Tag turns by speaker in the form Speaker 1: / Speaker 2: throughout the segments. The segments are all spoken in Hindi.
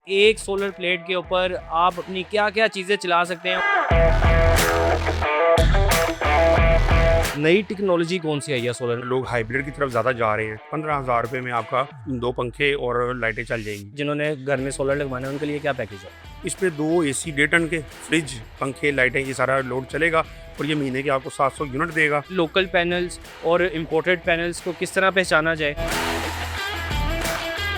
Speaker 1: एक सोलर प्लेट के ऊपर आप अपनी क्या क्या चीज़ें चला सकते हैं। नई टेक्नोलॉजी कौन सी आई है सोलर?
Speaker 2: लोग हाइब्रिड की तरफ ज़्यादा जा रहे हैं। 15,000 रुपये में आपका 2 पंखे और लाइटें चल जाएंगी।
Speaker 1: जिन्होंने घर में सोलर लगवाना है उनके लिए क्या पैकेज है?
Speaker 2: इस पे 2 एसी 1.5 टन के, फ्रिज, पंखे, लाइटें, ये सारा लोड चलेगा और ये महीने के आपको 700 यूनिट देगा।
Speaker 1: लोकल पैनल्स और इम्पोर्टेड पैनल्स को किस तरह पहचाना जाए?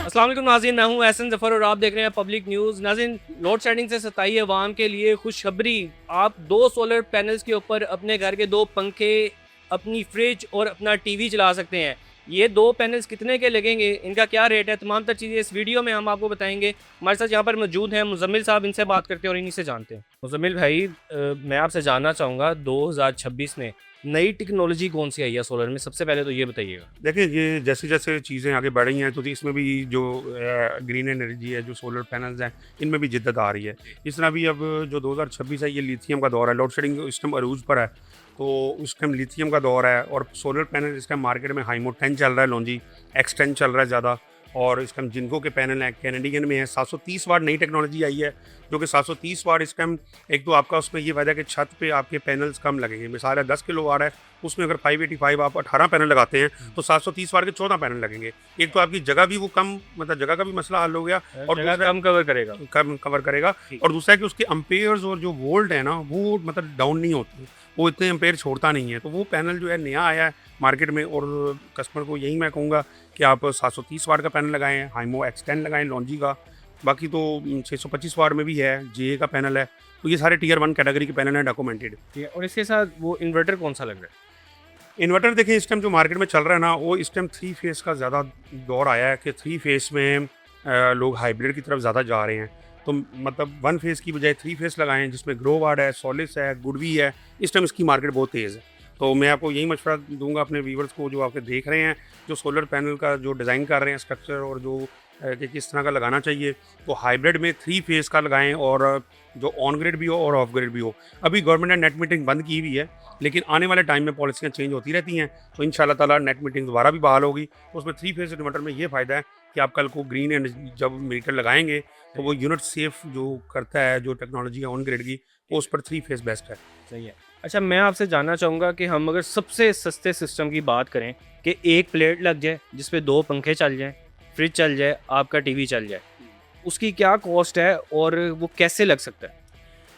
Speaker 1: अस्सलाम वालेकुम नाज़रीन, मैं हूं एहसन ज़फ़र और आप देख रहे हैं पब्लिक न्यूज़। नाज़रीन, लोड शेडिंग से सताई अवाम के लिए खुशखबरी। आप 2 सोलर पैनल्स के ऊपर अपने घर के 2 पंखे, अपनी फ्रिज और अपना टीवी चला सकते हैं। ये 2 पैनल्स कितने के लगेंगे, इनका क्या रेट है, तमाम तर चीज़ें इस वीडियो में हम आपको बताएंगे। हमारे साथ यहाँ पर मौजूद हैं मुज़म्मिल साहब, इनसे बात करते हैं और इन्हीं से जानते हैं। मुज़म्मिल भाई, मैं आपसे जानना चाहूँगा 2026 में नई टेक्नोलॉजी कौन सी आई है सोलर में? सबसे पहले तो ये बताइएगा।
Speaker 2: देखिए, ये जैसे जैसे चीज़ें आगे बढ़ रही हैं तो इसमें भी जो ग्रीन एनर्जी है, जो सोलर पैनल्स हैं, इनमें भी जिद्दत आ रही है। इस तरह भी अब जो 2026 है, ये लिथियम का दौर है। लोड शेडिंग इस टाइम अरूज पर है, तो उस टाइम लिथियम का दौर है और सोलर पैनल इस टाइम मार्केट में हाइमो 10 चल रहा है, लॉन्जी X10 चल रहा है ज़्यादा। और इस टाइम जिनको के पैनल हैं, कैनेडियन में है 730 वाट नई टेक्नोलॉजी आई है, जो कि 730 वाट इस टाइम। एक तो आपका उसमें ये फ़ायदा है कि छत पे आपके पैनल्स कम लगेंगे। मिसाल है 10 किलो वाट है, उसमें अगर 585 आप 18 पैनल लगाते हैं तो 730 वाट के 14 पैनल लगेंगे। एक तो आपकी जगह भी वो कम, मतलब जगह का भी मसला हल हो गया और
Speaker 1: जगह कम कवर करेगा।
Speaker 2: कम कवर करेगा। और दूसरा है कि उसके अम्पेयर्स और जो वोल्ट है ना, वो मतलब डाउन नहीं होते, वो इतने एम्पेयर छोड़ता नहीं है। तो वो पैनल जो है नया आया है मार्केट में और कस्टमर को यही मैं कहूँगा कि आप 730 वाट का पैनल लगाएं, हाइमो X10 लगाएं लॉन्जी का। बाकी तो 625 वाट में भी है, JA का पैनल है। तो ये सारे टियर 1 कैटेगरी के पैनल हैं, डॉक्यूमेंटेड।
Speaker 1: ठीक है, और इसके साथ वो इन्वर्टर कौन सा लग रहा है?
Speaker 2: इन्वर्टर देखिए, इस टाइम जो मार्केट में चल रहा है ना, वो इस टाइम 3 फेस का ज़्यादा दौर आया है कि 3 फेस में लोग हाइब्रिड की तरफ ज़्यादा जा रहे हैं। तो मतलब 1 फेस की बजाय 3 फेस लगाएं, जिसमें ग्रो वार्ड है, सोलिस है, गुडवी है। इस टाइम इसकी मार्केट बहुत तेज़ है। तो मैं आपको यही मशवरा दूंगा अपने व्यूवर्स को, जो आपके देख रहे हैं, जो सोलर पैनल का जो डिज़ाइन कर रहे हैं स्ट्रक्चर और जो कि किस तरह का लगाना चाहिए, तो हाइब्रिड में 3 फेस का लगाएं और जो ऑन ग्रिड भी हो और ऑफ ग्रिड भी हो। अभी गवर्नमेंट ने नेट मीटिंग बंद की हुई है, लेकिन आने वाले टाइम में पॉलिसियाँ चेंज होती रहती हैं, तो इंशाल्लाह ताला नेट मीटिंग दोबारा भी बहाल होगी। तो उसमें 3 फेस इन्वर्टर में ये फ़ायदा है कि आप कल को ग्रीन एनर्जी जब मीटर लगाएंगे तो वो यूनिट सेफ जो करता है, जो टेक्नोलॉजी है ऑन ग्रिड की, वो उस पर 3 फेस बेस्ट है।
Speaker 1: सही है। अच्छा, मैं आपसे जानना चाहूँगा कि हम अगर सबसे सस्ते सिस्टम की बात करें कि एक प्लेट लग जाए जिस पे 2 पंखे चल जाएं, फ्रिज चल जाए, आपका टीवी चल जाए, उसकी क्या कॉस्ट है और वो कैसे लग सकता है?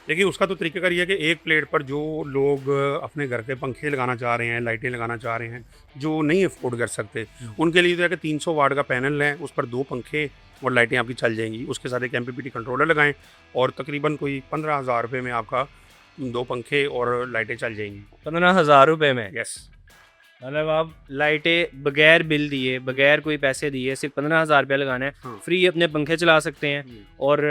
Speaker 2: देखिए, उसका तो तरीक़ाकार ये है कि एक प्लेट पर जो लोग अपने घर के पंखे लगाना चाह रहे हैं, लाइटें लगाना चाह रहे हैं, जो नहीं अफोर्ड कर सकते, उनके लिए तो है कि 300 वाट का पैनल है, उस पर 2 पंखे और लाइटें आपकी चल जाएंगी। उसके साथ एक MPPT कंट्रोलर लगाएं और तकरीबन कोई 15,000 रुपये में आपका 2 पंखे और लाइटें चल जाएंगी।
Speaker 1: 15,000 रुपये में?
Speaker 2: यस।
Speaker 1: मतलब आप लाइटें बगैर बिल दिए, बगैर कोई पैसे दिए, सिर्फ 15,000 रुपये लगाना है,
Speaker 2: हाँ।
Speaker 1: फ्री अपने पंखे चला सकते हैं और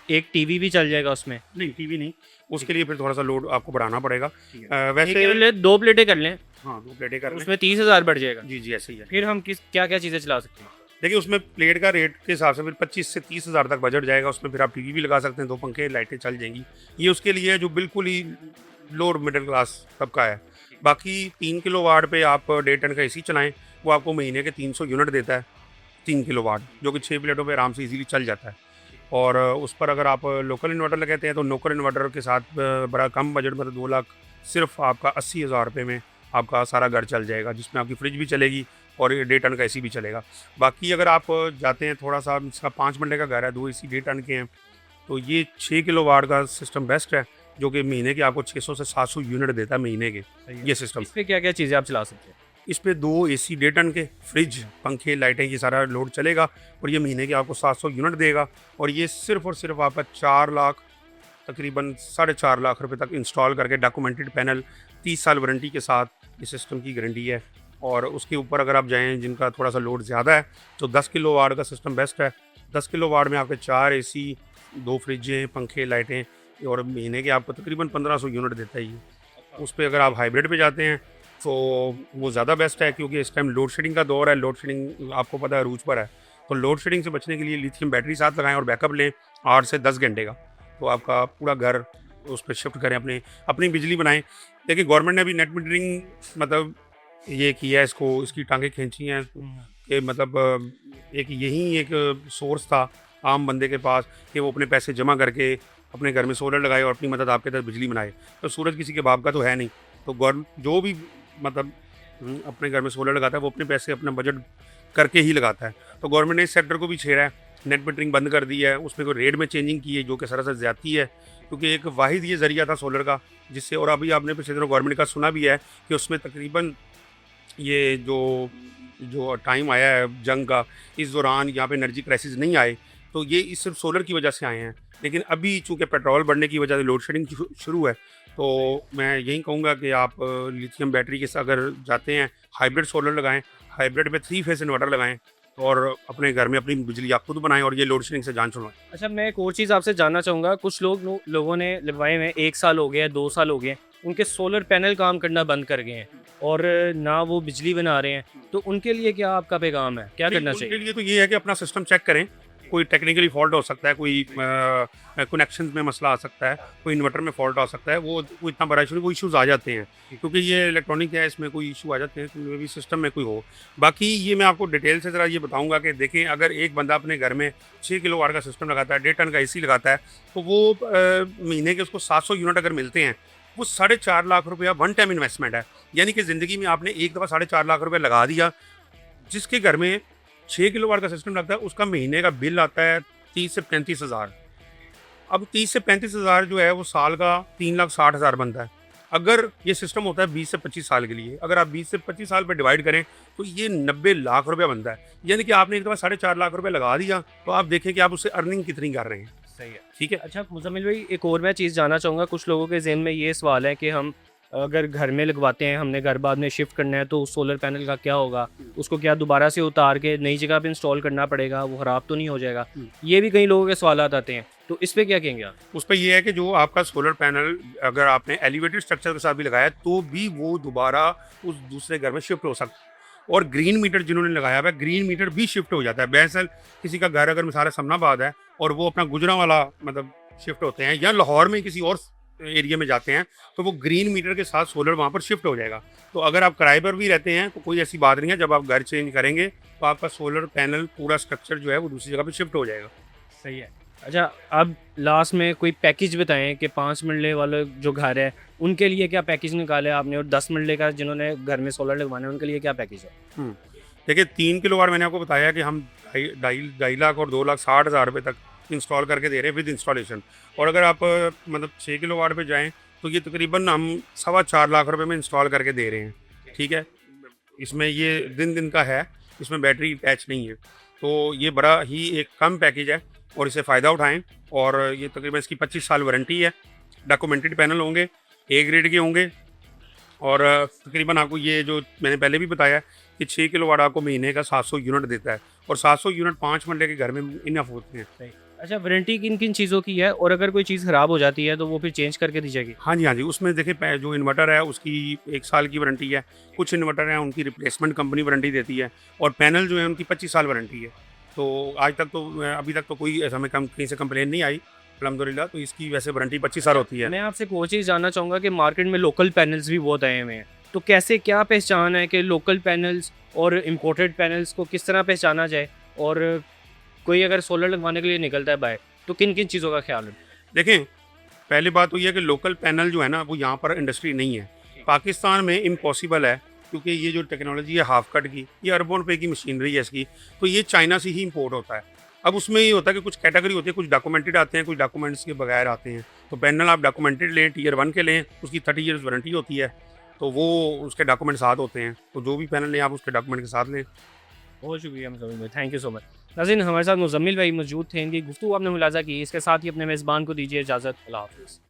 Speaker 1: एक टीवी भी चल जाएगा उसमें।
Speaker 2: नहीं, टीवी नहीं, उसके लिए फिर थोड़ा सा लोड आपको बढ़ाना पड़ेगा।
Speaker 1: वैसे
Speaker 2: वैसे
Speaker 1: 2 प्लेटें कर लें,
Speaker 2: हाँ, 2 प्लेटें कर लें।
Speaker 1: उसमें 30,000 बढ़ जाएगा।
Speaker 2: जी जी, ऐसे ही है।
Speaker 1: फिर हम क्या क्या चीज़ें चला सकते हैं?
Speaker 2: देखिए, उसमें प्लेट का रेट के हिसाब से फिर 25 से 30,000 तक बजट जाएगा। उसमें फिर आप टीवी भी लगा सकते हैं, 2 पंखे, लाइटें चल जाएंगी। ये उसके लिए जो बिल्कुल ही लोअर मिडिल क्लास तबका है। बाकी 3 किलो वाट पे आप 1.5 टन का AC चलाएं, वो आपको महीने के 300 यूनिट देता है, 3 किलो वाट, जो कि 6 प्लेटों पे आराम से इजीली चल जाता है। और उस पर अगर आप लोकल इन्वर्टर लगाते हैं तो लोकल इन्वर्टर के साथ बड़ा कम बजट, मतलब 2 लाख सिर्फ आपका 80,000 रुपये में आपका सारा घर चल जाएगा, जिसमें आपकी फ्रिज भी चलेगी और 1.5 टन का AC भी चलेगा। बाकी अगर आप जाते हैं थोड़ा सा, इसका 5 मरले का घर है, 2 AC 1.5 टन के हैं, तो ये 6 किलो वाट का सिस्टम बेस्ट है, जो कि महीने के आपको 600 से 700 यूनिट देता है महीने के, ये सिस्टम।
Speaker 1: इस पे क्या क्या चीज़ें आप चला सकते हैं?
Speaker 2: इस पे 2 AC 1.5 टन के, फ्रिज, पंखे, लाइटें, ये सारा लोड चलेगा और ये महीने के आपको 700 यूनिट देगा। और ये सिर्फ और सिर्फ आपका 4 लाख, तकरीबन 4.5 लाख रुपए तक इंस्टॉल करके, डॉक्यूमेंटेड पैनल, 30 साल वारंटी के साथ इस सिस्टम की गारंटी है। और उसके ऊपर अगर आप जाएँ जिनका थोड़ा सा लोड ज़्यादा है, तो 10 किलो वाट का सिस्टम बेस्ट है। 10 किलो वाट में आपके 4 AC, 2 फ्रिजें, पंखे, लाइटें और महीने के आपको तकरीबन 1500 यूनिट देता है ये। उस पर अगर आप हाइब्रिड पे जाते हैं तो वो ज़्यादा बेस्ट है, क्योंकि इस टाइम लोड शेडिंग का दौर है। लोड शेडिंग आपको पता है अरूज पर है, तो लोड शेडिंग से बचने के लिए लिथियम बैटरी साथ लगाएं और बैकअप लें 8 से 10 घंटे का, तो आपका पूरा घर उस पर शिफ्ट करें, अपनी बिजली बनाएं। देखिए, गवर्नमेंट ने भी नेट मीटरिंग मतलब ये किया है, इसकी टांगें खींची हैं कि मतलब एक यही एक सोर्स था आम बंदे के पास कि वो अपने पैसे जमा करके अपने घर में सोलर लगाए और अपनी मदद आपके तक बिजली बनाए। तो सूरज किसी के बाप का तो है नहीं। तो गवर्नमेंट जो भी मतलब अपने घर में सोलर लगाता है वो अपने पैसे अपना बजट करके ही लगाता है। तो गवर्नमेंट ने इस सेक्टर को भी छेड़ा है, नेट मीटरिंग बंद कर दी है, उसमें कोई रेट में चेंजिंग की है जो कि सरासर ज़्यादती है, क्योंकि एक वाहिद ये ज़रिया था सोलर का जिससे, और अभी आपने पिछले दिनों गवर्नमेंट का सुना भी है कि उसमें तकरीबन ये जो जो टाइम आया है जंग का, इस दौरान यहाँ पे एनर्जी क्राइसिस नहीं आए, तो ये इस सिर्फ सोलर की वजह से आए हैं। लेकिन अभी चूँकि पेट्रोल बढ़ने की वजह से लोड शेडिंग शुरू है, तो मैं यही कहूँगा कि आप लिथियम बैटरी के साथ अगर जाते हैं हाइब्रिड सोलर लगाएं, हाइब्रिड में 3 फेस इन्वर्टर लगाएं और अपने घर में अपनी बिजली आप खुद बनाएं और ये लोड शेडिंग से जान छुड़वाएं।
Speaker 1: अच्छा, मैं एक और चीज़ आपसे जानना चाहूँगा, कुछ लोगों ने लगवाए हुए 1 साल हो गया, 2 साल हो गए, उनके सोलर पैनल काम करना बंद कर गए हैं और ना वो बिजली बना रहे हैं, तो उनके लिए क्या आपका पैगाम है, क्या करना चाहिए?
Speaker 2: उनके लिए तो ये है कि अपना सिस्टम चेक करें, कोई टेक्निकली फॉल्ट हो सकता है, कोई कनेक्शन में मसला आ सकता है, कोई इन्वर्टर में फॉल्ट आ सकता है, वो इतना बड़ा इशू नहीं, वो इश्यूज़ आ जाते हैं क्योंकि ये इलेक्ट्रॉनिक है, इसमें कोई इशू आ जाते हैं, तो भी सिस्टम में कोई हो। बाकी ये मैं आपको डिटेल से ज़रा ये बताऊंगा कि देखें, अगर एक बंदा अपने घर में 6 किलोवाट का सिस्टम लगाता है, 1.5 टन का AC लगाता है, तो वो महीने के उसको 700 यूनिट अगर मिलते हैं, वो 4.5 लाख रुपया वन टाइम इन्वेस्टमेंट है। यानी कि ज़िंदगी में आपने एक दफ़ा 4.5 लाख रुपया लगा दिया। जिसके घर में 6 किलोवाट का सिस्टम लगता है उसका महीने का बिल आता है 30 से 35 हज़ार। अब 30 से 35 हज़ार जो है वो साल का 3,60,000 बनता है। अगर ये सिस्टम होता है 20 से 25 साल के लिए, अगर आप 20 से 25 साल पर डिवाइड करें तो ये 90 लाख रुपया बनता है। यानी कि आपने एक दफ़ा 4.5 लाख रुपया लगा दिया, तो आप देखें कि आप उससे अर्निंग कितनी कर रहे हैं।
Speaker 1: सही है।
Speaker 2: ठीक है।
Speaker 1: अच्छा मुज़म्मिल भाई, एक और मैं चीज़ जानना चाहूँगा, कुछ लोगों के ज़हन में ये सवाल है कि हम अगर घर में लगवाते हैं, हमने घर बाद में शिफ्ट करना है, तो उस सोलर पैनल का क्या होगा? उसको क्या दोबारा से उतार के नई जगह पे इंस्टॉल करना पड़ेगा? वो ख़राब तो नहीं हो जाएगा? ये भी कई लोगों के सवालात आते हैं, तो इस पे क्या कहेंगे आप?
Speaker 2: उस पर यह है कि जो आपका सोलर पैनल अगर आपने एलिवेटेड स्ट्रक्चर के साथ भी लगाया तो भी वो दोबारा उस दूसरे घर में शिफ्ट हो सकता है। और ग्रीन मीटर जिन्होंने लगाया हुआ है, ग्रीन मीटर भी शिफ्ट हो जाता है। बहरहाल किसी का घर अगर मिसाल समनाबाद है और वो अपना गुजरांवाला मतलब शिफ्ट होते हैं या लाहौर में किसी और एरिया में जाते हैं, तो वो ग्रीन मीटर के साथ सोलर वहाँ पर शिफ्ट हो जाएगा। तो अगर आप किराए पर भी रहते हैं तो कोई ऐसी बात नहीं है, जब आप घर चेंज करेंगे तो आपका सोलर पैनल पूरा स्ट्रक्चर जो है वो दूसरी जगह पर शिफ्ट हो जाएगा।
Speaker 1: सही है। अच्छा, अब लास्ट में कोई पैकेज बताएं कि 5 मरले वाले जो घर है उनके लिए क्या पैकेज निकाले आपने, और 10 मरले का जिन्होंने घर में सोलर लगवाना है उनके लिए क्या पैकेज है?
Speaker 2: देखिए 3 किलोवाट मैंने आपको बताया कि हम 2.5 लाख और 2,60,000 रुपये तक इंस्टॉल करके दे रहे हैं विद इंस्टॉलेशन। और अगर आप मतलब 6 किलोवाट पे जाएं तो ये तकरीबन हम 4.25 लाख रुपए में इंस्टॉल करके दे रहे हैं। ठीक है, इसमें ये दिन का है, इसमें बैटरी अटैच नहीं है, तो ये बड़ा ही एक कम पैकेज है और इसे फ़ायदा उठाएं। और ये तकरीबन इसकी 25 साल वारंटी है, डॉक्यूमेंटेड पैनल होंगे, A ग्रेड के होंगे, और तकरीबन आपको ये जो मैंने पहले भी बताया कि 6 किलोवाट आपको महीने का 700 यूनिट देता है और 700 यूनिट 5 मरले के घर में इनफ होते हैं।
Speaker 1: अच्छा, वारंटी किन किन चीज़ों की है, और अगर कोई चीज़ ख़राब हो जाती है तो वो फिर चेंज करके दी जाएगी?
Speaker 2: हाँ जी, उसमें देखिए जो इन्वर्टर है उसकी 1 साल की वारंटी है, कुछ इन्वर्टर हैं उनकी रिप्लेसमेंट कंपनी वारंटी देती है, और पैनल जो है उनकी 25 साल वारंटी है। तो आज तक तो अभी तक तो कोई ऐसा हमें कहीं से कंप्लेन नहीं आई अल्हम्दुलिल्लाह। तो इसकी वैसे वारंटी 25 साल होती है।
Speaker 1: मैं आपसे वो चीज़ जानना चाहूँगा कि मार्केट में लोकल पैनल्स भी बहुत आए हुए हैं, तो कैसे क्या पहचान है कि लोकल पैनल्स और इम्पोर्टेड पैनल्स को किस तरह पहचाना जाए, और कोई अगर सोलर लगवाने के लिए निकलता है बाहर तो किन किन चीज़ों का ख्याल रखें?
Speaker 2: देखें, पहली बात तो ये है कि लोकल पैनल जो है ना वो यहाँ पर इंडस्ट्री नहीं है, पाकिस्तान में इम्पॉसिबल है, क्योंकि ये जो टेक्नोलॉजी है हाफ कट की, ये अरबों रुपए की मशीनरी है इसकी, तो ये चाइना से ही इंपोर्ट होता है। अब उसमें ये होता है कि कुछ कैटेगरी होती है, कुछ डॉक्यूमेंटेड आते हैं, कुछ डॉक्यूमेंट्स के बगैर आते हैं। तो पैनल आप डॉक्यूमेंटेड लें, Tier 1 के लें, उसकी 30 ईयर्स वारंटी होती है, तो वो उसके डॉक्यूमेंट साथ होते हैं। तो जो भी पैनल लें आप उसके डॉक्यूमेंट के साथ लें।
Speaker 1: बहुत शुक्रिया मुज़म्मिल भाई, थैंक यू सो मच। नाज़रीन, हमारे साथ मुज़म्मिल भाई मौजूद थे, इनकी गुफ्तगू आपने मुलाज़ा की, इसके साथ ही अपने मेज़बान को दीजिए इजाज़त। अल्लाह हाफ़िज़।